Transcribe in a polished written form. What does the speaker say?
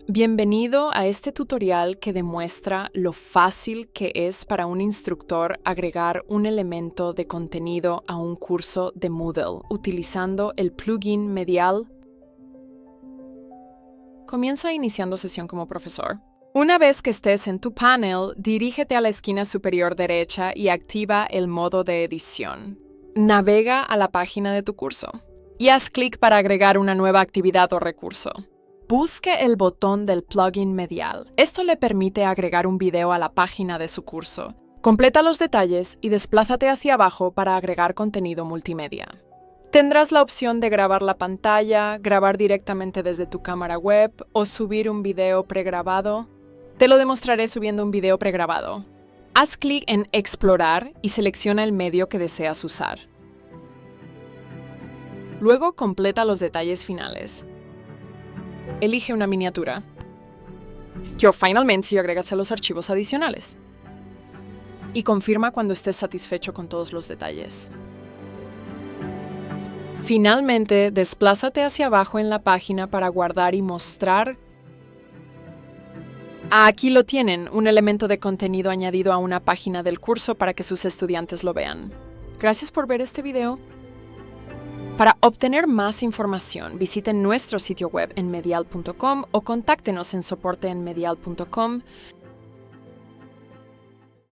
Bienvenido a este tutorial que demuestra lo fácil que es para un instructor agregar un elemento de contenido a un curso de Moodle utilizando el plugin Medial. Comienza iniciando sesión como profesor. Una vez que estés en tu panel, dirígete a la esquina superior derecha y activa el modo de edición. Navega a la página de tu curso y haz clic para agregar una nueva actividad o recurso. Busque el botón del plugin Medial. Esto le permite agregar un video a la página de su curso. Completa los detalles y desplázate hacia abajo para agregar contenido multimedia. Tendrás la opción de grabar la pantalla, grabar directamente desde tu cámara web o subir un video pregrabado. Te lo demostraré subiendo un video pregrabado. Haz clic en Explorar y selecciona el medio que deseas usar. Luego completa los detalles finales. Elige una miniatura. Finalmente agregas a los archivos adicionales. Y confirma cuando estés satisfecho con todos los detalles. Finalmente, desplázate hacia abajo en la página para guardar y mostrar. Aquí lo tienen, un elemento de contenido añadido a una página del curso para que sus estudiantes lo vean. Gracias por ver este video. Para obtener más información, visiten nuestro sitio web en medial.com o contáctenos en soporte en medial.com.